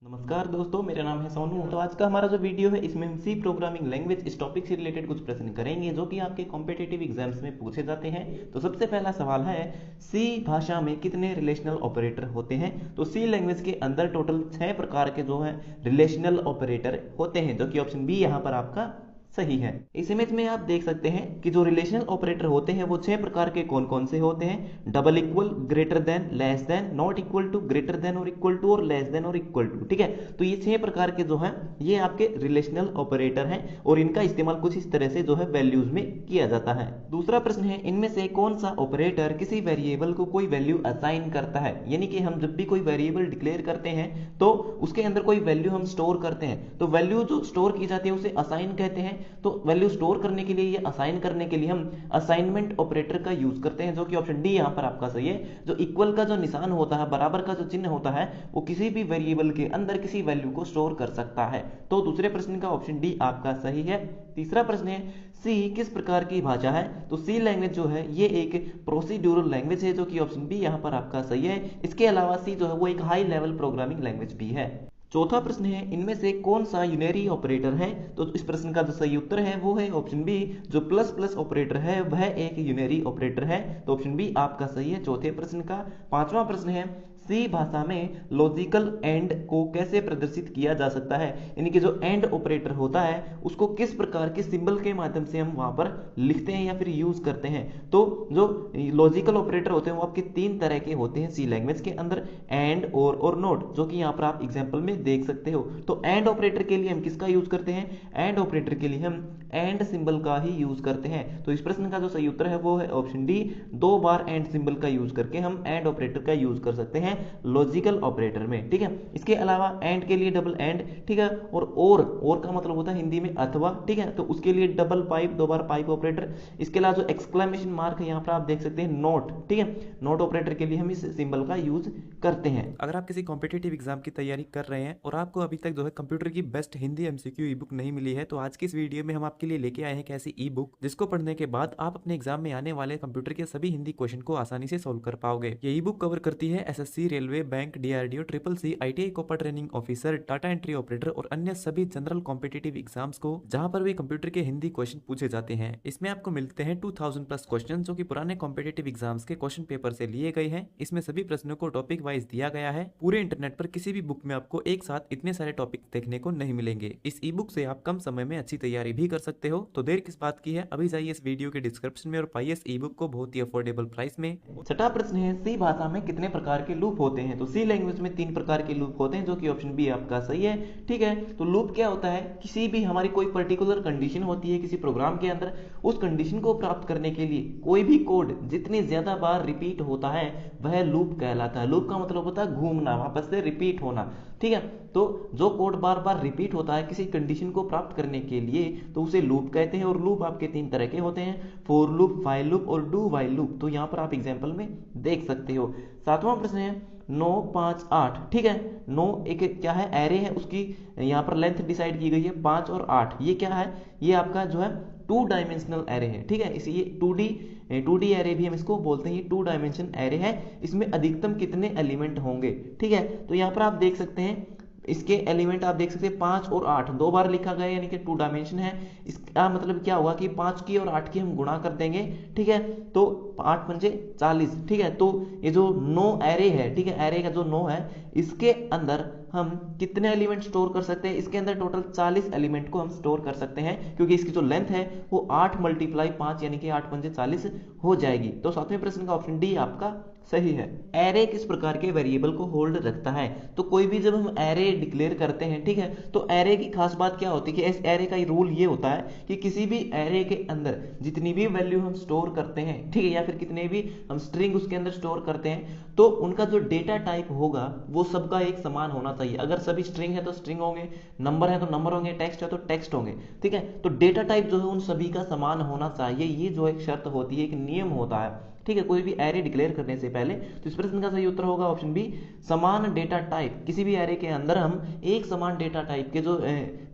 नमस्कार दोस्तों, मेरा नाम है सोनू। तो आज का हमारा जो वीडियो है इसमें हम सी प्रोग्रामिंग लैंग्वेज इस टॉपिक से रिलेटेड कुछ प्रश्न करेंगे जो कि आपके कॉम्पिटिटिव एग्जाम्स में पूछे जाते हैं। तो सबसे पहला सवाल है, सी भाषा में कितने रिलेशनल ऑपरेटर होते हैं? तो सी लैंग्वेज के अंदर टोटल 6 प्रकार के जो है रिलेशनल ऑपरेटर होते हैं, जो कि ऑप्शन बी यहाँ पर आपका सही है। इस इमेज में आप देख सकते हैं कि जो रिलेशनल ऑपरेटर होते हैं वो 6 प्रकार के कौन कौन से होते हैं। Double equal, greater than, less than, not equal to, greater than और इक्वल टू, और लेस देन और इक्वल टू। ठीक है, तो ये 6 प्रकार के जो हैं ये आपके रिलेशनल ऑपरेटर हैं और इनका इस्तेमाल कुछ इस तरह से जो है वैल्यूज में किया जाता है। दूसरा प्रश्न है, इनमें से कौन सा ऑपरेटर किसी वेरिएबल को कोई वैल्यू असाइन करता है? यानी कि हम जब भी कोई वेरिएबल डिक्लेयर करते हैं तो उसके अंदर कोई वैल्यू हम स्टोर करते हैं, तो वैल्यू जो स्टोर की जाती है उसे असाइन कहते हैं। तो वैल्यू स्टोर करने के लिए या असाइन करने के लिए हम असाइनमेंट ऑपरेटर का यूज करते हैं, जो कि ऑप्शन डी यहां पर आपका सही है। जो इक्वल का जो निशान होता है, बराबर का जो चिन्ह होता है, वो किसी भी वेरिएबल के अंदर किसी वैल्यू को स्टोर कर सकता है। तो दूसरे प्रश्न का ऑप्शन डी आपका सही है। तीसरा प्रश्न है, सी किस प्रकार की भाषा है? तो सी लैंग्वेज जो है ये एक प्रोसीड्यूरल लैंग्वेज है, जो कि ऑप्शन बी यहां पर आपका सही है। इसके अलावा सी जो है वो एक हाई लेवल प्रोग्रामिंग लैंग्वेज भी है। चौथा प्रश्न है, इनमें से कौन सा यूनरी ऑपरेटर है? तो इस प्रश्न का जो सही उत्तर है वो है ऑप्शन बी, जो प्लस प्लस ऑपरेटर है वह एक यूनरी ऑपरेटर है। तो ऑप्शन बी आपका सही है चौथे प्रश्न का। पांचवा प्रश्न है, सी भाषा में लॉजिकल एंड को कैसे प्रदर्शित किया जा सकता है? यानी कि जो एंड ऑपरेटर होता है उसको किस प्रकार के सिंबल के माध्यम से हम वहां पर लिखते हैं या फिर यूज करते हैं? तो जो लॉजिकल ऑपरेटर होते हैं वो आपके 3 तरह के होते हैं सी लैंग्वेज के अंदर, एंड, और नॉट, जो कि यहाँ पर आप एग्जाम्पल में देख सकते हो। तो एंड ऑपरेटर के लिए हम किसका यूज करते हैं? एंड ऑपरेटर के लिए हम एंड सिंबल का ही यूज करते हैं। तो इस प्रश्न का जो सही उत्तर है वो है option D, 2 bar and symbol का यूज करके हम एंड ऑपरेटर का यूज कर सकते हैं लॉजिकल ऑपरेटर में। ठीक है, इसके अलावा एंड के लिए डबल एंड, ठीक है, और का मतलब होता है हिंदी में अथवा। ठीक है, तो उसके लिए डबल पाइप, 2 बार पाइप ऑपरेटर। इसके अलावा जो एक्सक्लेमेशन मार्क है यहाँ पर आप देख सकते हैं नोट। ठीक है, नोट ऑपरेटर के लिए हम इस सिंबल का यूज करते हैं। अगर आप किसी कॉम्पिटिटिव एग्जाम की तैयारी कर रहे हैं और आपको अभी तक जो है कंप्यूटर की बेस्ट हिंदी एमसीक्यू ई बुक नहीं मिली है, तो आज की इस वीडियो में हम आपके लिए लेके आए हैं एक ऐसी ई बुक जिसको पढ़ने के बाद आप अपने एग्जाम में आने वाले कंप्यूटर के सभी हिंदी क्वेश्चन को आसानी से सोल्व कर पाओगे। ये ई बुक कवर करती है SSC, railway, bank, DRDO, triple C, ITI कॉपर training officer, data entry operator और अन्य सभी जनरल कॉम्पिटिटिव एग्जाम्स को जहां पर भी कंप्यूटर के हिंदी क्वेश्चन पूछे जाते हैं। इसमें आपको मिलते हैं 2000 प्लस क्वेश्चन जो कि पुराने कॉम्पिटिटिव एग्जाम्स के क्वेश्चन पेपर से लिए गए हैं। इसमें सभी प्रश्नों को टॉपिक वाइज दिया गया है। पूरे इंटरनेट पर किसी भी बुक में आपको एक साथ इतने सारे टॉपिक देखने को नहीं मिलेंगे। इस ई बुक से आप कम समय में अच्छी तैयारी भी कर सकते हो। तो देर किस बात की है, अभी जाइए इस वीडियो के डिस्क्रिप्शन में और पाइए इस ई बुक को बहुत ही अफोर्डेबल प्राइस में। छठा प्रश्न है, सी भाषा में कितने प्रकार के लूप होते हैं? तो सी लैंग्वेज में 3 प्रकार के लूप होते हैं, जो कि ऑप्शन बी आपका सही है। ठीक है, तो लूप क्या होता है? किसी भी हमारी कोई पर्टिकुलर कंडीशन होती है किसी प्रोग्राम के अंदर, उस कंडीशन को प्राप्त करने के लिए कोई भी कोड जितनी ज्यादा बार रिपीट होता है वह लूप कहलाता है। लूप का मतलब होता है घूमना, वापस से रिपीट होना। ठीक है, तो जो कोड बार बार रिपीट होता है किसी कंडीशन को प्राप्त करने के लिए तो उसे लूप कहते हैं। और लूप आपके 3 तरह के होते हैं, फॉर लूप, व्हाइल लूप और डू व्हाइल लूप। तो यहाँ पर आप एग्जाम्पल में देख सकते हो। सातवां प्रश्न है, 9, 5, 8। ठीक है, 9 एक क्या है? एरे है, उसकी यहाँ पर लेंथ डिसाइड की गई है। 5 और 8 ये क्या है? ये आपका जो है 2 डायमेंशनल एरे है। ठीक है, इसी 2D एरे भी हम इसको बोलते हैं। ये 2 डायमेंशन एरे है, इसमें अधिकतम कितने एलिमेंट होंगे? ठीक है, तो यहाँ पर आप देख सकते हैं इसके एलिमेंट आप देख सकते हैं 5 और 8 2 बार लिखा गया, यानी कि 2 डायमेंशन है। इसका मतलब क्या हुआ कि 5 की और 8 की हम गुणा कर देंगे। ठीक है, तो 8 पंचे 40। ठीक है, तो ये जो 9 एरे है, ठीक है, एरे का जो 9 है, इसके अंदर हम कितने एलिमेंट स्टोर कर सकते हैं? इसके अंदर टोटल 40 एलिमेंट को हम स्टोर कर सकते हैं, क्योंकि इसकी जो लेंथ है वो 8 × 5 यानी कि 8 पंचे 40 हो जाएगी। तो 7वें प्रश्न का ऑप्शन डी आपका सही है। एरे किस प्रकार के वेरिएबल को होल्ड रखता है? तो कोई भी जब हम एरे डिक्लेयर करते हैं, ठीक है, तो एरे की खास बात क्या होती है कि इस एरे का रूल ये होता है कि किसी भी एरे के अंदर जितनी भी वैल्यू हम स्टोर करते हैं, ठीक है, या फिर कितने भी हम स्ट्रिंग उसके अंदर स्टोर करते हैं, तो उनका जो डेटा टाइप होगा वो सबका एक समान होना चाहिए। अगर सभी स्ट्रिंग है तो स्ट्रिंग होंगे, नंबर है तो नंबर होंगे, टेक्स्ट है तो टेक्स्ट होंगे। ठीक है, तो डेटा टाइप जो है उन सभी का समान होना चाहिए। ये जो एक शर्त होती है, एक नियम होता है, ठीक है, कोई भी एरे डिक्लेयर करने से पहले। तो इस प्रश्न का सही उत्तर होगा ऑप्शन बी, समान डेटा टाइप। किसी भी एरे के अंदर हम एक समान डेटा टाइप के जो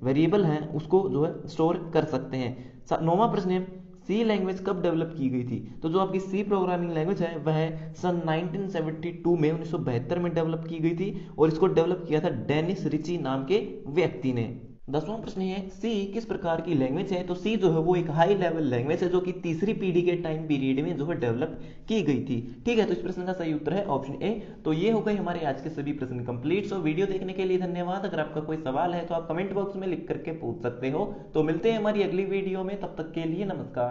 वेरिएबल हैं उसको जो है स्टोर कर सकते हैं। 9वां प्रश्न है, सी लैंग्वेज कब डेवलप की गई थी? तो जो आपकी सी प्रोग्रामिंग लैंग्वेज है वह सन 1972 में 1972 में डेवलप की गई थी और इसको डेवलप किया था डेनिस रिची नाम के व्यक्ति ने। 10वां प्रश्न है सी किस प्रकार की लैंग्वेज है? तो सी जो है वो एक हाई लेवल लैंग्वेज है जो कि तीसरी पीढ़ी के टाइम पीरियड में जो है डेवलप की गई थी। ठीक है, तो इस प्रश्न का सही उत्तर है ऑप्शन ए। तो ये हो गए हमारे आज के सभी प्रश्न कंप्लीट। सो वीडियो देखने के लिए धन्यवाद। अगर आपका कोई सवाल है तो आप कमेंट बॉक्स में लिख करके पूछ सकते हो। तो मिलते हैं हमारी अगली वीडियो में, तब तक के लिए नमस्कार।